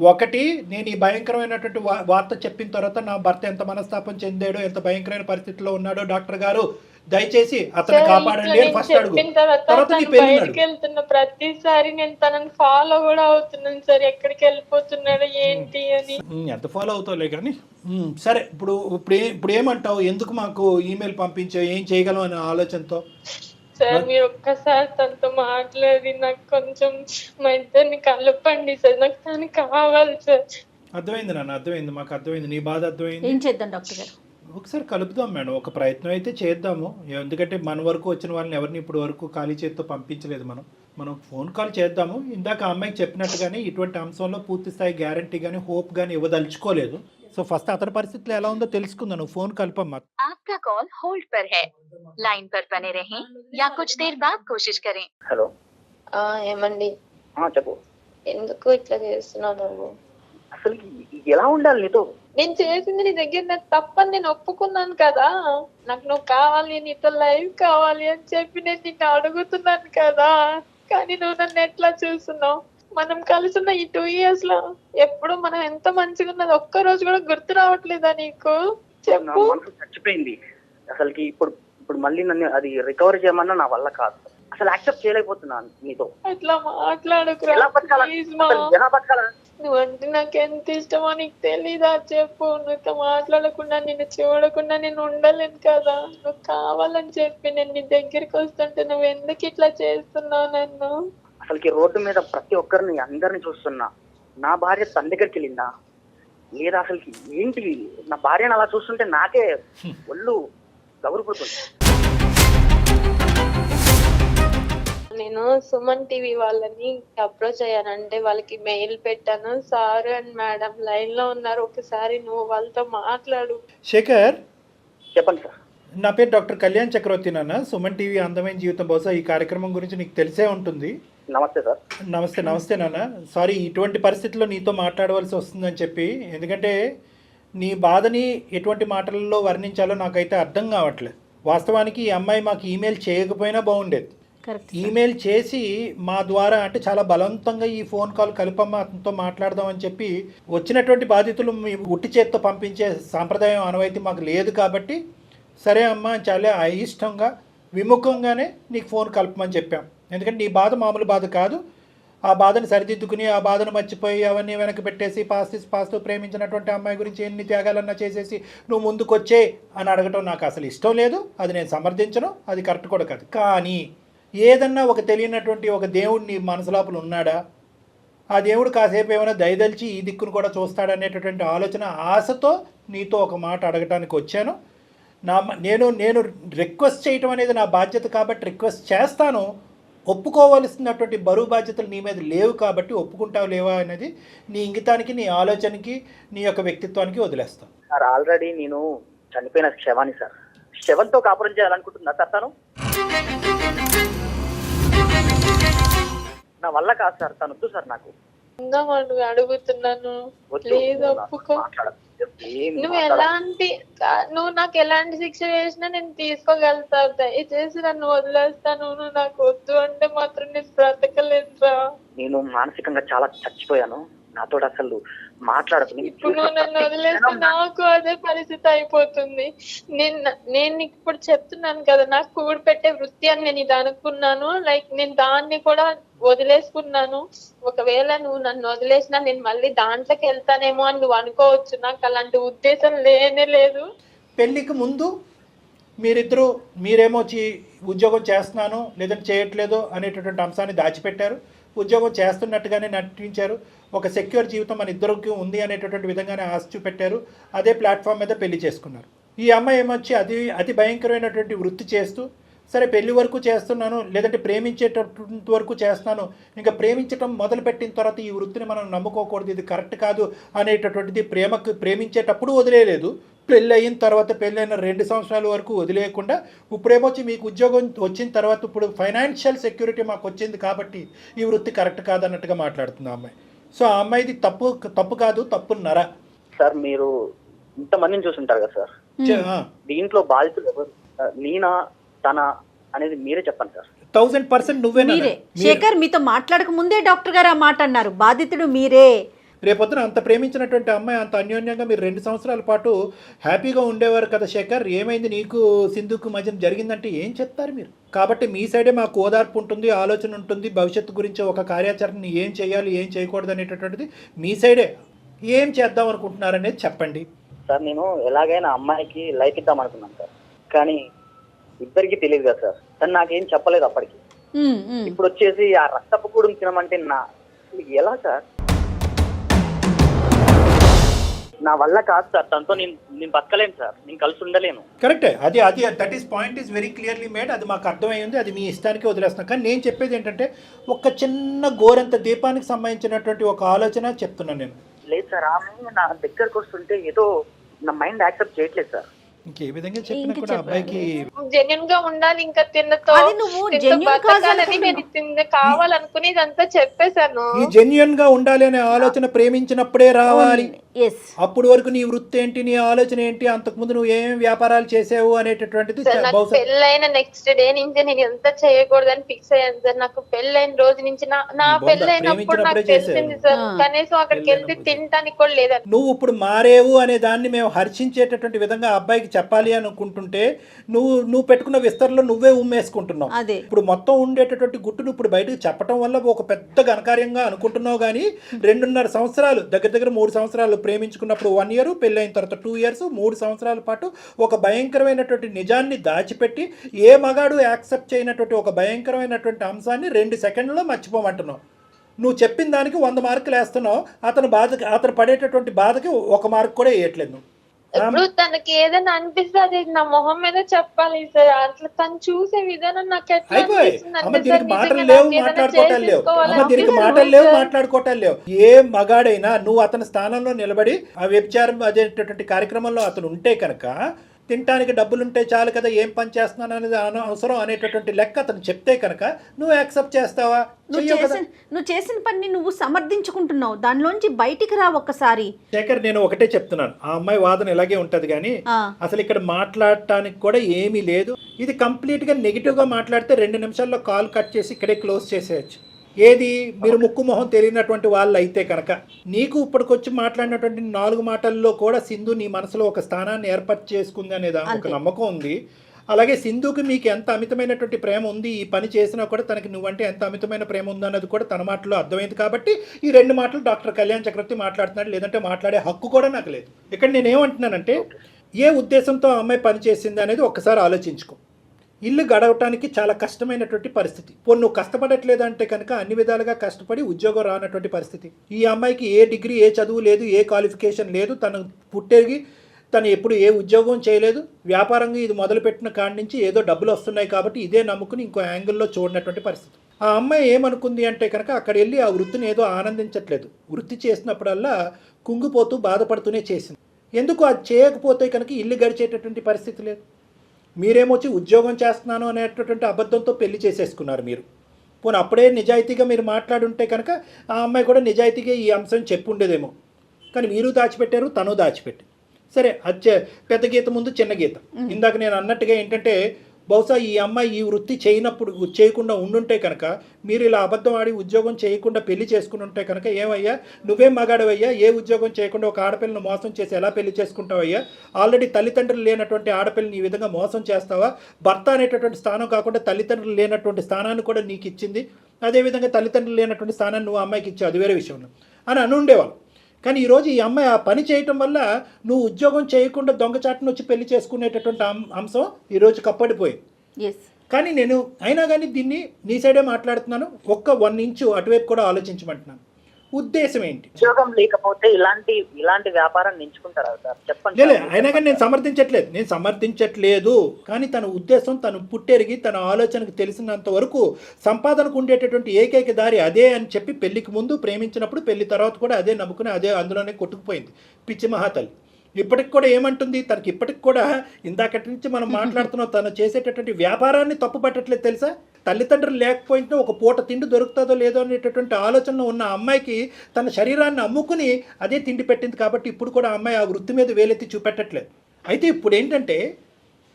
ఒకటి నేను ఈ భయంకరమైనటువంటి వార్త చెప్పిన తర్వాత నా భర్త ఎంత మనస్తాపం చెందాడో, ఎంత భయంకరమైన పరిస్థితిలో ఉన్నాడో డాక్టర్ గారు దయచేసి అతను కాపాడండి అని ఫస్ట్ అడుగు. తర్వాత నీ బయటకు వెళ్తున్న ప్రతిసారి నేను తనని ఫాలో కూడా అవుతున్నాను సార్, ఎక్కడికి వెళ్ళిపోతున్నాడు ఏంటి అని. ఎంత ఫాలో అవుతావులే కానీ సరే. ఇప్పుడు ఏమంటావు, ఎందుకు మాకు ఈమెయిల్ పంపించావు, ఏం చేయగలం అనే ఆలోచనతో? సార్ మీరు ఒక్కసారి తనతో మాట్లాడి నాకు కొంచెం మా ఇద్దరిని కలపండి సార్, నాకు తను కావాలి సార్. అర్థమైంది నాన్న, అర్థమైంది, మాకు అర్థమైంది, నీ బాధ అర్థమైంది. ఏం చేద్దాం డాక్టర్ గారు? ఒకసారి కలుపుదాం మేడం, ఒక ప్రయత్నం అయితే చేద్దాము. ఎందుకంటే మన వరకు వచ్చిన వాళ్ళని ఎవరిని ఇప్పుడు వరకు ఖాళీ చేతితో పంపించలేదు. మనం ఫోన్ కాల్ చేద్దాము. ఇందాక అమ్మాయికి చెప్పినట్టుగానే ఇటువంటి అంశంలో పూర్తి స్థాయి గ్యారంటీ కానీ హోప్ కానీ ఇవ్వదలుచుకోలేదు. సో ఫస్ట్ అతని పరిస్థితులు ఎలా ఉందో తెలుసుకుందాం. నువ్వు ఫోన్ కలపమ్మా. आपका कॉल होल्ड पर है, लाइन पर बने रहें या कुछ देर बाद कोशिश करें. హలో ఏమండి? చెప్పు. ఎందుకు ఇట్లా చేస్తున్నావు నువ్వు? అసలు ఎలా ఉండాలి నీతో? నేను చేసింది నీ దగ్గర నాకు తప్పని నేను ఒప్పుకున్నాను కదా. నాకు నువ్వు కావాలి, నీతో లైఫ్ కావాలి అని చెప్పి నేను నిన్ను అడుగుతున్నాను కదా. కానీ నువ్వు నన్ను ఎట్లా చూస్తున్నావు? మనం కలిసిన ఈ 2 years లో ఎప్పుడు మనం ఎంత మంచిగా ఉన్నది ఒక్క రోజు కూడా గుర్తు రావట్లేదా నీకు? నా చెప్పు. మనసు చచ్చిపోయింది అసలుకి. ఇప్పుడు మళ్ళీ నన్ను అది రికవర్ చేయమన్నా నా వల్ల కాదు. అసలు యాక్సెప్ట్ చేయలేకపోతున్నాను నీతో. అట్లా మాట్లాడుకురా ఎలా బతకాలా? ప్లీజ్ మా. అసలు ఎలా బతకాలా? నువ్వంటే నాకు ఎంత ఇష్టమో నీకు తెలీదా? చెప్పు. నువ్వుతో మాట్లాడకుండా, నిన్ను చూడకుండా నేను ఉండలేను కదా. నువ్వు కావాలని చెప్పి నేను నీ దగ్గరికి వస్తుంటే నువ్వు ఎందుకు ఇట్లా చేస్తున్నావు నన్ను? అసలుకి రోడ్డు మీద ప్రతి ఒక్కరిని అందరిని చూస్తున్నా. నా భార్య తన దగ్గరికి వెళ్ళిందా లేదా? అసలుకి ఏంటి నా భార్యను అలా చూస్తుంటే నాకే ఒళ్ళు గౌరవపోతుంది. నేను సుమన్ టీవీ వాళ్ళని అప్రోచ్ అయ్యానంటే వాళ్ళకి మెయిల్ పెట్టాను. సార్ అండ్ మేడం లైన్ లో ఉన్నారు, ఒకసారి నువ్వు వాళ్ళతో మాట్లాడు. శేఖర్, చెప్పండి సార్. నా పేరు డాక్టర్ కళ్యాణ్ చక్రవర్తి నాన్న. సుమన్ టీవీ అందమైన జీవితం, బహుశా ఈ కార్యక్రమం గురించి నీకు తెలిసే ఉంటుంది. నమస్తే సార్. నమస్తే నాన్న. సారీ ఇటువంటి పరిస్థితుల్లో నీతో మాట్లాడవలసి వస్తుందని చెప్పి, ఎందుకంటే నీ బాధని ఎటువంటి మాటలలో వర్ణించాలో నాకైతే అర్థం కావట్లేదు. వాస్తవానికి ఈ అమ్మాయి మాకు ఈమెయిల్ చేయకపోయినా బాగుండేది. కరెక్ట్. ఈమెయిల్ చేసి మా ద్వారా, అంటే చాలా బలవంతంగా ఈ ఫోన్ కాల్ కలుపమ్మ అతనితో మాట్లాడదామని చెప్పి వచ్చినటువంటి బాధితులు మీ ఉట్టి చేత్తో పంపించే సాంప్రదాయం ఆనవాయితీ మాకు లేదు కాబట్టి, సరే అమ్మ చాలా అయిష్టంగా విముఖంగానే నీకు ఫోన్ కలపమని చెప్పాం. ఎందుకంటే నీ బాధ మామూలు బాధ కాదు. ఆ బాధను సరిదిద్దుకుని ఆ బాధను మర్చిపోయి అవన్నీ వెనక్కి పెట్టేసి పాస్తూ ప్రేమించినటువంటి అమ్మాయి గురించి ఎన్ని త్యాగాలన్నా చేసేసి నువ్వు ముందుకొచ్చే అని అడగటం నాకు అసలు ఇష్టం లేదు. అది నేను సమర్థించను, అది కరెక్ట్ కూడా కాదు. కానీ ఏదన్నా ఒక తెలియనటువంటి ఒక దేవుడు నీ మనసు లోపల ఉన్నాడా? ఆ దేవుడు కాసేపు ఏమైనా దయదలిచి ఈ దిక్కును కూడా చూస్తాడనేటటువంటి ఆలోచన, ఆశతో నీతో ఒక మాట అడగటానికి వచ్చాను. నేను రిక్వెస్ట్ చేయటం అనేది నా బాధ్యత కాబట్టి రిక్వెస్ట్ చేస్తాను. ఒప్పుకోవలసినటువంటి బరువు బాధ్యతలు నీ మీద లేవు కాబట్టి ఒప్పుకుంటావు లేవా అనేది నీ ఇంగితానికి, నీ ఆలోచనకి, నీ యొక్క వ్యక్తిత్వానికి వదిలేస్తాను. సార్ ఆల్రెడీ నేను చనిపోయిన శవాన్ని సార్. శవంతో కాపురం చేయాలనుకుంటున్నా సార్. తను నా వల్ల కాదు సార్. తను వద్దు సార్ నాకు. ఉందామని అడుగుతున్నాను, ప్లీజ్ ఒప్పుకో. నువ్వు నాకు ఎలాంటి శిక్ష వేసినా నేను తీసుకోగలుగుతా. దయచేసి నన్ను వదిలేస్తాను. నువ్వు నాకు వద్దు అంటే మాత్రం నేను బ్రతకలేనురా. నేను మానసికంగా చాలా చచ్చిపోయాను. నాతో అసలు మాట్లాడదు. ఇప్పుడు నువ్వు నన్ను వదిలేస్తే నాకు అదే పరిస్థితి అయిపోతుంది. నేను ఇప్పుడు చెప్తున్నాను కదా, నాకు కూడి పెట్టే వృత్తి అని నేను ఇది అనుకున్నాను. లైక్ నేను దాన్ని కూడా వదిలేసుకున్నాను. ఒకవేళ నువ్వు నన్ను వదిలేసినా నేను మళ్ళీ దాంట్లోకి వెళ్తానేమో అని నువ్వు అనుకోవచ్చు. నాకు అలాంటి ఉద్దేశం లేనే లేదు. పెళ్ళికి ముందు మీరేమో ఉద్యోగం చేస్తున్నాను లేదంటే చేయట్లేదు అనేటటువంటి అంశాన్ని దాచిపెట్టారు. ఉద్యోగం చేస్తున్నట్టుగానే నటించారు. ఒక సెక్యూర్ జీవితం మన ఇద్దరికి ఉంది అనేటటువంటి విధంగానే ఆశ చూపెట్టారు. అదే ప్లాట్ఫామ్ మీద పెళ్లి చేసుకున్నారు. ఈ అమ్మాయి ఏమొచ్చి అతి భయంకరమైనటువంటి వృత్తి చేస్తూ, సరే పెళ్లి వరకు చేస్తున్నాను లేదంటే ప్రేమించేటటువంటి వరకు చేస్తున్నాను, ఇంకా ప్రేమించటం మొదలుపెట్టిన తర్వాత ఈ వృత్తిని మనం నమ్ముకోకూడదు, ఇది కరెక్ట్ కాదు అనేటటువంటిది ప్రేమించేటప్పుడు వదిలేదు. పెళ్ళి అయిన తర్వాత, పెళ్ళైన 2 సంవత్సరాల వరకు వదిలేయకుండా ఇప్పుడేమొచ్చి మీకు ఉద్యోగం వచ్చిన తర్వాత ఇప్పుడు ఫైనాన్షియల్ సెక్యూరిటీ మాకు వచ్చింది కాబట్టి ఈ వృత్తి కరెక్ట్ కాదు అన్నట్టుగా మాట్లాడుతుంది ఆ అమ్మాయి. సో ఆ అమ్మాయిది తప్పు కాదు, తప్పున్నర. సార్ మీరు ఇంతమందిని చూసుంటారు కదా సార్, దీంట్లో బాధితులు ఎవరు? నేనా తన అనేది మీరే చెప్పండి సార్. 1000% నువ్వే. శేఖర్, మీతో మాట్లాడక ముందే డాక్టర్ గారు ఆ మాట అన్నారు, బాధితుడు మీరే. రేపొద్దున అంత ప్రేమించినటువంటి అమ్మాయి అంత అన్యోన్యంగా మీరు 2 సంవత్సరాల పాటు హ్యాపీగా ఉండేవారు కదా శేఖర్. ఏమైంది నీకు సింధుకు మధ్య జరిగిందంటే ఏం చెప్తారు మీరు? కాబట్టి మీ సైడే మాకు ఓదార్పు ఉంటుంది, ఆలోచన ఉంటుంది. భవిష్యత్తు గురించి ఒక కార్యాచరణని ఏం చేయాలి, ఏం చేయకూడదు అనేటటువంటిది మీ సైడే. ఏం చేద్దాం అనుకుంటున్నారనేది చెప్పండి సార్. నేను ఎలాగైనా అమ్మాయికి లైఫ్ ఇద్దాం అనుకున్నాను సార్, కానీ ఇద్దరికి తెలియదు కదా సార్. తను నాకేం చెప్పలేదు అప్పటికి. ఇప్పుడు వచ్చేసి ఆ రక్తపు కూడం తినమంటే ఎలా సార్? నా వల్ల కాదు సార్. తనతో నేను బతకలేను సార్, నేను కలిసి ఉండలేను. కరెక్టే, అది that is point is very clearly made. అది మాకు అర్థమైంది, అది మీ ఇష్టానికి వదిలేస్తున్నాం. కానీ నేను చెప్పేది ఏంటంటే ఒక చిన్న గోరంత దీపానికి సంబంధించినటువంటి ఒక ఆలోచన చెప్తున్నాను నేను. లేదు సార్, ఆమె నా దగ్గరకు వస్తుంటే ఏదో నా మైండ్ యాక్సెప్ట్ చేయట్లేదు సార్. ఇంకే విధంగా చెప్పినా కూడా అబ్బాయికి జెన్యున్ గా ఉండాలి. ఇంకా తిన్నతో నేను కావాలనుకుని ఇదంతా చెప్పేశాను. ఈ జెన్యున్ గా ఉండాలి అనే ఆలోచన ప్రేమించినప్పుడే రావాలి. ఎస్. అప్పుడు వరకు నీ వృత్తి ఏంటి, నీ ఆలోచన ఏంటి, అంతకుముందు నువ్వు ఏమేమి వ్యాపారాలు చేసావు అనేటటువంటిది సార్ నాకు బహుశా పెళ్ళైన నెక్స్ట్ డే నుంచి నేను ఎంత చేయకూడదని ఫిక్స్ అయ్యాను సార్. నాకు పెళ్ళైన రోజు నుంచి నా పెళ్ళైనప్పుడు నాకు తెలిసింది సార్, కనీసం అక్కడికి వెళ్తే తినటానికి కూడా లేదని. నువ్వు ఇప్పుడు మారేవు అనే దాన్ని మేము హర్షించేటటువంటి విధంగా అబ్బాయికి చెప్పాలి అనుకుంటుంటే నువ్వు పెట్టుకున్న విస్తరణలో నువ్వే ఉమ్మేసుకుంటున్నావు. అదే ఇప్పుడు మొత్తం ఉండేటటువంటి గుట్టును ఇప్పుడు బయటకు చెప్పడం వల్ల ఒక పెద్ద ఘనకార్యంగా అనుకుంటున్నావు, కానీ 2.5 సంవత్సరాలు దగ్గర దగ్గర 3 సంవత్సరాలు ప్రేమించుకున్నప్పుడు 1 year, పెళ్ళైన తర్వాత 2 years, 3 సంవత్సరాల పాటు ఒక భయంకరమైనటువంటి నిజాన్ని దాచిపెట్టి ఏ మగాడు యాక్సెప్ట్ చేయనటువంటి ఒక భయంకరమైనటువంటి అంశాన్ని 2 సెకండ్లలో మర్చిపోమంటున్నావు. నువ్వు చెప్పిన దానికి 100 మార్కులు వేస్తున్నావు, అతను పడేటటువంటి బాధకి 1 మార్క్ కూడా వేయట్లేదు నువ్వు. ఇప్పుడు తనకి ఏదైనా అనిపిస్తే అది నా మొహం మీద చెప్పాలి సార్. అట్లా తను చూసే విధానం నాకు ఎట్లా అయిపోయి అనిపిస్తుంది అమ్మ, అంటే దీనికి సార్, మాటలు నిజంగా లేవు, నాకు ఏదైనా మాట్లాడుకోవటాలు లేవు. చేసేసుకోవాలి అమ్మ, దీనికి అనిపిస్తుంది మాటలు లేవు, సార్. మాట్లాడుకోవటాలు లేవు. ఏ మగాడైనా నువ్వు అతని స్థానంలో నిలబడి ఆ వ్యభిచారం అదేటటువంటి కార్యక్రమంలో అతను ఉంటే కనుక తినటానికి డబ్బులుంటే చాలు కదా, ఏం పని చేస్తున్నాను అనేది అవసరం అనేటటువంటి లెక్క అతను చెప్తే కనుక నువ్వు యాక్సెప్ట్ చేస్తావా? నువ్వు చేసిన పని నువ్వు సమర్థించుకుంటున్నావు, దానిలోంచి బయటికి రా ఒక్కసారి. శేఖర్, నేను ఒకటే చెప్తున్నాను, ఆ అమ్మాయి వాదన ఇలాగే ఉంటది కానీ అసలు ఇక్కడ మాట్లాడటానికి కూడా ఏమీ లేదు. ఇది కంప్లీట్ గా నెగిటివ్ గా మాట్లాడితే 2 నిమిషాల్లో కాల్ కట్ చేసి ఇక్కడే క్లోజ్ చేసేయచ్చు. ఏది మీరు ముక్కు మొహం తెలియనటువంటి వాళ్ళు అయితే కనుక నీకు ఇప్పటికొచ్చి మాట్లాడినటువంటి 4 మాటల్లో కూడా సింధు నీ మనసులో ఒక స్థానాన్ని ఏర్పాటు చేసుకుంది అనేది ఒక నమ్మకం ఉంది. అలాగే సింధుకి మీకు ఎంత అమితమైనటువంటి ప్రేమ ఉంది, ఈ పని చేసినా కూడా తనకి నువ్వంటే ఎంత అమితమైన ప్రేమ ఉంది అన్నది కూడా తన మాటలో అర్థమైంది. కాబట్టి ఈ 2 మాటలు డాక్టర్ కళ్యాణ్ చక్రవర్తి మాట్లాడుతున్నాడు, లేదంటే మాట్లాడే హక్కు కూడా నాకు లేదు. ఇక్కడ నేనేమంటున్నానంటే, ఏ ఉద్దేశంతో ఆ అమ్మాయి పని చేసింది అనేది ఒక్కసారి ఆలోచించుకో. ఇల్లు గడవటానికి చాలా కష్టమైనటువంటి పరిస్థితి. నువ్వు కష్టపడట్లేదు అంటే కనుక అన్ని విధాలుగా కష్టపడి ఉద్యోగం రానటువంటి పరిస్థితి. ఈ అమ్మాయికి ఏ డిగ్రీ, ఏ చదువు లేదు, ఏ క్వాలిఫికేషన్ లేదు, తను పుట్టేగి తను ఎప్పుడు ఏ ఉద్యోగం చేయలేదు. వ్యాపారంగా ఇది మొదలుపెట్టిన కాడి నుంచి ఏదో డబ్బులు వస్తున్నాయి కాబట్టి ఇదే నమ్ముకుని ఇంకో యాంగిల్లో చూడనటువంటి పరిస్థితి. ఆ అమ్మాయి ఏమనుకుంది అంటే కనుక అక్కడ వెళ్ళి ఆ వృత్తిని ఏదో ఆనందించట్లేదు. వృత్తి చేసినప్పుడల్లా కుంగిపోతూ బాధపడుతూనే చేసింది. ఎందుకు అది చేయకపోతే కనుక ఇల్లు గడిచేటటువంటి పరిస్థితి లేదు. మీరేమొచ్చి ఉద్యోగం చేస్తున్నాను అనేటటువంటి అబద్ధంతో పెళ్లి చేసేసుకున్నారు మీరు. పోనీ అప్పుడే నిజాయితీగా మీరు మాట్లాడుంటే కనుక ఆ అమ్మాయి కూడా నిజాయితీగా ఈ అంశం చెప్పుండేదేమో. కానీ మీరు దాచిపెట్టారు, తను దాచిపెట్టి. సరే, అది పెద్ద గీత ముందు చిన్న గీత. ఇందాక నేను అన్నట్టుగా ఏంటంటే, బహుశా ఈ అమ్మాయి ఈ వృత్తి చేయకుండా ఉండుంటే కనుక మీరు ఇలా అబద్ధం ఆడి ఉద్యోగం చేయకుండా పెళ్లి చేసుకుని ఉంటే కనుక ఏమయ్యా, నువ్వేం మగాడవయ్యా, ఏ ఉద్యోగం చేయకుండా ఒక ఆడపిల్లను మోసం చేసి ఎలా పెళ్లి చేసుకుంటావయ్యా? ఆల్రెడీ తల్లిదండ్రులు లేనటువంటి ఆడపిల్లని ఈ విధంగా మోసం చేస్తావా? భర్త అనేటటువంటి స్థానం కాకుండా తల్లిదండ్రులు లేనటువంటి స్థానాన్ని కూడా నీకు ఇచ్చింది, అదేవిధంగా తల్లిదండ్రులు లేనటువంటి స్థానాన్ని నువ్వు అమ్మాయికి ఇచ్చావు, అది వేరే విషయం అని అనుండేవాళ్ళు. కానీ ఈరోజు ఈ అమ్మాయి ఆ పని చేయటం వల్ల నువ్వు ఉద్యోగం చేయకుండా దొంగచాటును వచ్చి పెళ్లి చేసుకునేటటువంటి అంశం ఈరోజు కప్పడిపోయింది. కానీ నేను అయినా కానీ దీన్ని నీ సైడే మాట్లాడుతున్నాను. 1 ఇంచు అటువైపు కూడా ఆలోచించమంటున్నాను. ఉద్దేశం ఏంటి? ఉద్యోగం లేకపోతే ఇలాంటి వ్యాపారాన్ని ఎంచుకుంటారా సార్? చెప్పండి. అయినా కానీ నేను సమర్థించట్లేదు. కానీ తన ఉద్దేశం, తను పుట్టెరిగి తన ఆలోచనకు తెలిసినంత వరకు సంపాదనకు ఉండేటటువంటి ఏకైక దారి అదే అని చెప్పి పెళ్లికి ముందు ప్రేమించినప్పుడు, పెళ్లి తర్వాత కూడా అదే నమ్ముకుని అదే అందులోనే కొట్టుకుపోయింది పిచ్చి మహాతల్లి. ఇప్పటికి కూడా ఏమంటుంది, తనకి ఇప్పటికి కూడా ఇందాకటి నుంచి మనం మాట్లాడుతున్నాం, తను చేసేటటువంటి వ్యాపారాన్ని తప్పు పట్టట్లేదు తెలుసా? తల్లిదండ్రులు లేకపోయినా ఒక పూట తిండి దొరుకుతుందో లేదో అనేటటువంటి ఆలోచనలో ఉన్న అమ్మాయికి తన శరీరాన్ని అమ్ముకుని అదే తిండి పెట్టింది. కాబట్టి ఇప్పుడు కూడా అమ్మాయి ఆ వృత్తి మీద వేలెత్తి చూపెట్టట్లేదు. అయితే ఇప్పుడు ఏంటంటే,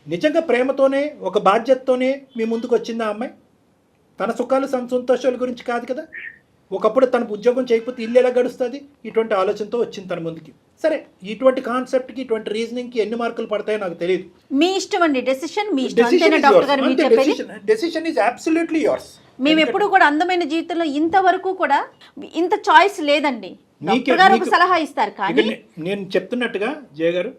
నిజంగా ప్రేమతోనే ఒక బాధ్యతతోనే మీ ముందుకు వచ్చింది ఆ అమ్మాయి. తన సుఖాలు సంతోషాల గురించి కాదు కదా. ఒకప్పుడు తన ఉద్యోగం చేయకపోతే ఇల్లు ఎలా గడుస్తుంది, ఇటువంటి ఆలోచనతో వచ్చింది తన ముందుకి. సరే, ఇటువంటి కాన్సెప్ట్కి, ఇటువంటి రీజనింగ్కి ఎన్ని మార్కులు పడతాయో నాకు తెలియదు. మీ ఇష్టం అండి, డెసిషన్ మీ ఇష్టం. అంతేనా డాక్టర్ గారు మీరు చెప్పేది? Decision is absolutely yours. మేము ఎప్పుడు కూడా అందమైన జీవితంలో ఇంతవరకు కూడా ఇంత చాయిస్ లేదండి. డాక్టర్ గారు ఒక సలహా ఇస్తారు, కానీ నేను చెప్తున్నట్టుగా జయ గారు,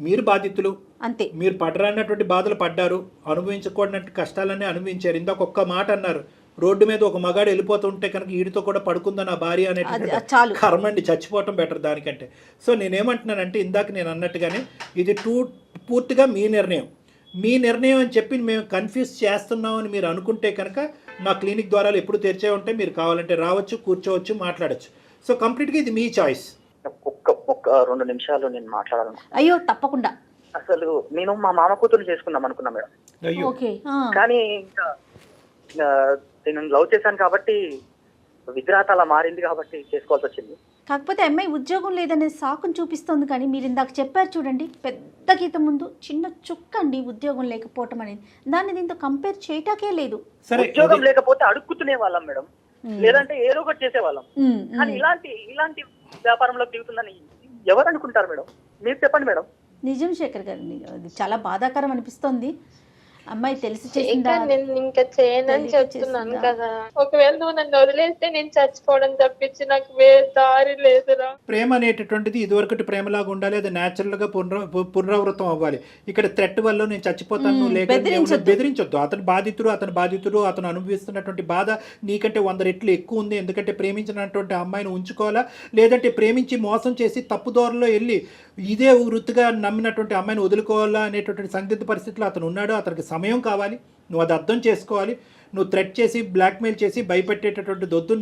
మీరు బాధితులు, అంతే. మీరు పడరానటువంటి బాధలు పడ్డారు, అనుభవించకూడనట్టు కష్టాలన్నీ అనుభవించారు. ఇందాక ఒక్క మాట అన్నారు, రోడ్డు మీద ఒక మగాడు వెళ్ళిపోతుంటే కనుక వీడితో కూడా పడుకుందా నా భార్య అనేటువంటి కర్మండి, చచ్చిపోవటం బెటర్ దానికంటే. సో నేనేమంటున్నానంటే, ఇందాక నేను అన్నట్టుగానే ఇది పూర్తిగా మీ నిర్ణయం అని చెప్పి మేము కన్ఫ్యూజ్ చేస్తున్నామని మీరు అనుకుంటే కనుక నా క్లినిక్ ద్వారాలు ఎప్పుడు తెరిచే ఉంటాయి. మీరు కావాలంటే రావచ్చు, కూర్చోవచ్చు, మాట్లాడచ్చు. సో కంప్లీట్గా ఇది మీ చాయిస్. ఒక్క 2 నిమిషాలు నేను మాట్లాడాలను. అయ్యో తప్పకుండా. అసలు నేను మా మామ కూతురు చేసుకుందాం అనుకున్నా మేడం. ఓకే. కానీ ఇంకా నేను లవ్ చేశాను కాబట్టి విగ్రహత అలా మారింది కాబట్టి చేసుకోవాల్సి వచ్చింది. కాకపోతే అమ్మాయి ఉద్యోగం లేదనే సాకును చూపిస్తోంది, కానీ మీరు ఇందాక చెప్పారు చూడండి, పెద్ద గీత ముందు చిన్న చుక్క అండి ఉద్యోగం లేకపోవటం అనేది. దాన్ని దీంతో కంపేర్ చేయటాకే లేదు. సరే, ఉద్యోగం లేకపోతే అడుక్కుతునే వాళ్ళం మేడం, లేదంటే ఏదో ఒకటి చేసేవాళ్ళం. కానీ ఇలాంటి వ్యాపారంలో దిగుతుందని ఎవరు అనుకుంటారు మేడం? మీరు చెప్పండి మేడం. నిజం శేఖర్ గారు, అది చాలా బాధాకరం అనిపిస్తోంది. అమ్మాయి తెలిసి చేసిందా? నేను ఇంకా చేయనని చెప్తున్నాను కదా. ఒకవేళ నువ్వు నన్ను వదిలేస్తే నేను చచ్చిపోవడం తప్పించి నాకు వేరే దారి లేదురా. ప్రేమ అనేటటువంటిది ఇదివరకటి ప్రేమలాగా ఉండాలి, అది న్యాచురల్ గా పునరావృతం అవ్వాలి. ఇక్కడ థ్రెట్ వల్ల నేను చచ్చిపోతాను లేక బెదిరించొద్దు. అతను బాధితుడు, అతను అనుభవిస్తున్నటువంటి బాధ నీకంటే 100 రెట్లు ఎక్కువ ఉంది. ఎందుకంటే ప్రేమించినటువంటి అమ్మాయిని ఉంచుకోవాలా, లేదంటే ప్రేమించి మోసం చేసి తప్పుదోరలో వెళ్ళి ఇదే వృత్తిగా నమ్మినటువంటి అమ్మాయిని వదులుకోవాలా అనేటటువంటి సందిగ్ధ పరిస్థితిలో అతను ఉన్నాడు. అతనికి సమయం కావాలి, నువ్వు అది అర్థం చేసుకోవాలి. నువ్వు థ్రెట్ చేసి బ్లాక్మెయిల్ చేసి భయపెట్టేటటువంటి దొద్దు.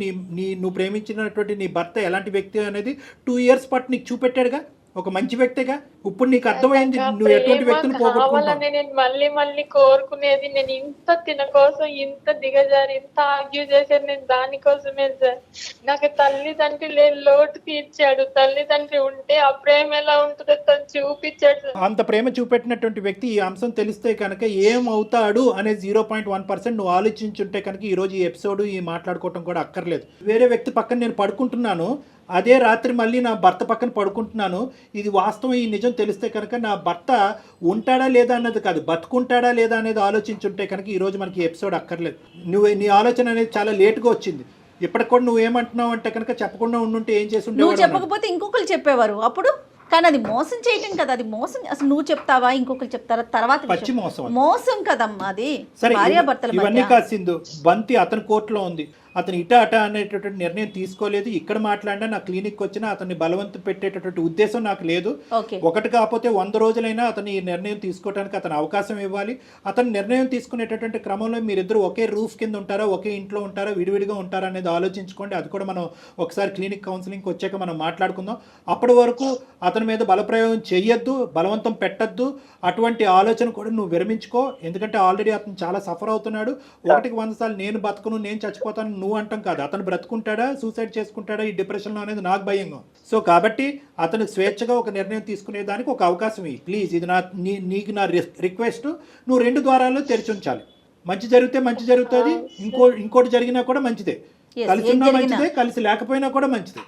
నువ్వు ప్రేమించినటువంటి నీ భర్త ఎలాంటి వ్యక్తి అనేది 2 years పాటు నీకు చూపెట్టాడుగా, ఒక మంచి వ్యక్తిగా. ఇప్పుడు నీకు అర్థమైంది నువ్వు ఎటువంటి వ్యక్తిని పోగొట్టుకుంటావు. నేను మళ్ళీ కోరుకునేది, నేను ఇంత తిన కోసం ఇంత దిగజారి ఇంత ఆర్గ్యూ చేశాను నేను దానికోసమే సార్. నాకు తల్లిదండ్రి లోటు తీర్చాడు. తల్లిదండ్రి ఉంటే ఆ ప్రేమ ఎలా ఉంటుందో తను చూపించాడు సార్. అంత ప్రేమ చూపెట్టినటువంటి వ్యక్తి ఈ అంశం తెలిస్తే కనుక ఏమవుతాడు అనేది 0.1% నువ్వు ఆలోచించుంటే కనుక ఈ రోజు ఈ ఎపిసోడ్ ఈ మాట్లాడుకోవటం కూడా అక్కర్లేదు. వేరే వ్యక్తి పక్కన నేను పడుకుంటున్నాను, అదే రాత్రి మళ్ళీ నా భర్త పక్కన పడుకుంటున్నాను. ఇది వాస్తవం, ఈ నిజం తెలిస్తే కనుక నా భర్త ఉంటాడా లేదా అన్నది కాదు, బతుకుంటాడా లేదా అనేది ఆలోచించుంటే కనుక ఈరోజు మనకి ఎపిసోడ్ అక్కర్లేదు. నీ ఆలోచన అనేది చాలా లేట్గా వచ్చింది. ఇప్పటికి కూడా నువ్వేమంటున్నావు అంటే కనుక చెప్పకుండా ఉండుంటే ఏం చేసి ఉండేవాడు? నువ్వు చెప్పకపోతే ఇంకొకరు చెప్పేవారు అప్పుడు. కానీ అది మోసం చేయటం కదా, అది మోసం. అసలు నువ్వు చెప్తావా, ఇంకొకరు చెప్తారా తర్వాత పచ్చి మోసం కదమ్మా అది. సరే, భార్యాభర్తల ఇవన్నీ కాసిందు. బంతి అతని కోర్టులో ఉంది, అతను ఇట అట అనేటటువంటి నిర్ణయం తీసుకోలేదు. ఇక్కడ మాట్లాడినా నా క్లినిక్ వచ్చినా అతన్ని బలవంతం పెట్టేటటువంటి ఉద్దేశం నాకు లేదు. ఒకటి కాకపోతే 100 రోజులైనా అతను ఈ నిర్ణయం తీసుకోవడానికి అతను అవకాశం ఇవ్వాలి. అతను నిర్ణయం తీసుకునేటటువంటి క్రమంలో మీరిద్దరు ఒకే రూఫ్ కింద ఉంటారా, ఒకే ఇంట్లో ఉంటారా, విడివిడిగా ఉంటారా అనేది ఆలోచించుకోండి. అది కూడా మనం ఒకసారి క్లినిక్ కౌన్సిలింగ్కి వచ్చాక మనం మాట్లాడుకుందాం. అప్పటి వరకు అతని మీద బలప్రయోగం చెయ్యొద్దు, బలవంతం పెట్టద్దు. అటువంటి ఆలోచన కూడా నువ్వు విరమించుకో. ఎందుకంటే ఆల్రెడీ అతను చాలా సఫర్ అవుతున్నాడు. 100 సార్లు నేను బతుకును, నేను చచ్చిపోతాను నువ్వు అంటాం కాదు. అతను బ్రతుకుంటాడా, సూసైడ్ చేసుకుంటాడా ఈ డిప్రెషన్లో అనేది నాకు భయంగా. సో కాబట్టి అతను స్వేచ్ఛగా ఒక నిర్ణయం తీసుకునే దానికి ఒక అవకాశం ఇవ్వు ప్లీజ్. ఇది నీకు నా రిక్వెస్ట్. నువ్వు 2 ద్వారాల్లో తెరిచి ఉంచాలి. మంచి జరిగితే మంచి జరుగుతుంది, ఇంకోటి జరిగినా కూడా మంచిదే. కలిసి ఉన్నా మంచిదే, కలిసి లేకపోయినా కూడా మంచిదే.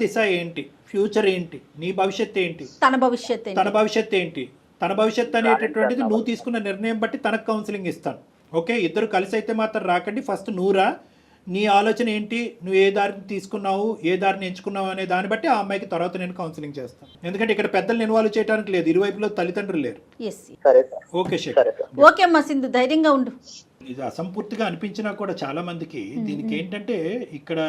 దిశ ఏంటి, ఫ్యూచర్ ఏంటి, నీ భవిష్యత్తు ఏంటి, తన భవిష్యత్తు ఏంటి, తన భవిష్యత్తు అనేటటువంటిది నువ్వు తీసుకున్న నిర్ణయం బట్టి తనకు కౌన్సిలింగ్ ఇస్తాను. ఓకే, ఇద్దరు కలిసి అయితే మాత్రం రాకండి. ఫస్ట్ నువ్వు రా, నీ ఆలోచన ఏంటి, నువ్వు ఏ దారిని తీసుకున్నావు, ఏ దారిని ఎంచుకున్నావు అనే దాన్ని బట్టి ఆ అమ్మాయికి తర్వాత నేను కౌన్సిలింగ్ చేస్తాను. ఎందుకంటే ఇక్కడ పెద్దలు ఇన్వాల్వ్ చేయడానికి లేదు, ఇరువైపులో తల్లిదండ్రులు లేరు. ఓకే శేఖర్. ఓకే అమ్మా సింధు, ధైర్యంగా ఉండు. ఇది అసంపూర్తిగా అనిపించినా కూడా చాలా మందికి దీనికి ఏంటంటే ఇక్కడ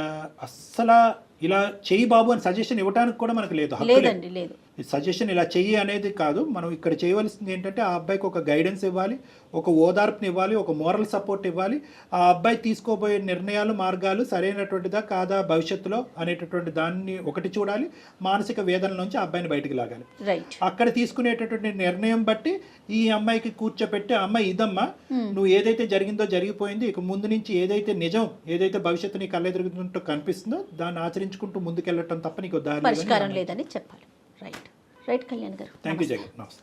అస్సలు ఇలా చెయ్యి బాబు అని సజెషన్ ఇవ్వడానికి కూడా మనకు లేదు, లేదండి లేదు. సజెషన్ ఇలా చెయ్యి అనేది కాదు. మనం ఇక్కడ చేయవలసింది ఏంటంటే ఆ అబ్బాయికి ఒక గైడెన్స్ ఇవ్వాలి, ఒక ఓదార్పుని ఇవ్వాలి, ఒక మోరల్ సపోర్ట్ ఇవ్వాలి. ఆ అబ్బాయి తీసుకోబోయే నిర్ణయాలు, మార్గాలు సరైనటువంటిదా కాదా భవిష్యత్తులో అనేటటువంటి దాన్ని ఒకటి చూడాలి. మానసిక వేదన నుంచి ఆ అబ్బాయిని బయటికి లాగాలి. అక్కడ తీసుకునేటటువంటి నిర్ణయం బట్టి ఈ అమ్మాయికి కూర్చోపెట్టి, అమ్మాయి ఇదమ్మా నువ్వు ఏదైతే జరిగిందో జరిగిపోయింది, ఇక ముందు నుంచి ఏదైతే నిజం, ఏదైతే భవిష్యత్తు నీ కళ్ళెదురుగుతుంటో కనిపిస్తుందో దాన్ని ఆచరించుకుంటూ ముందుకెళ్ళటం తప్ప నీకు దారి పరిష్కారం లేదని చెప్పాలి. రైట్ కళ్యాణ్ గారు. Thank you Jagan. నమస్తే.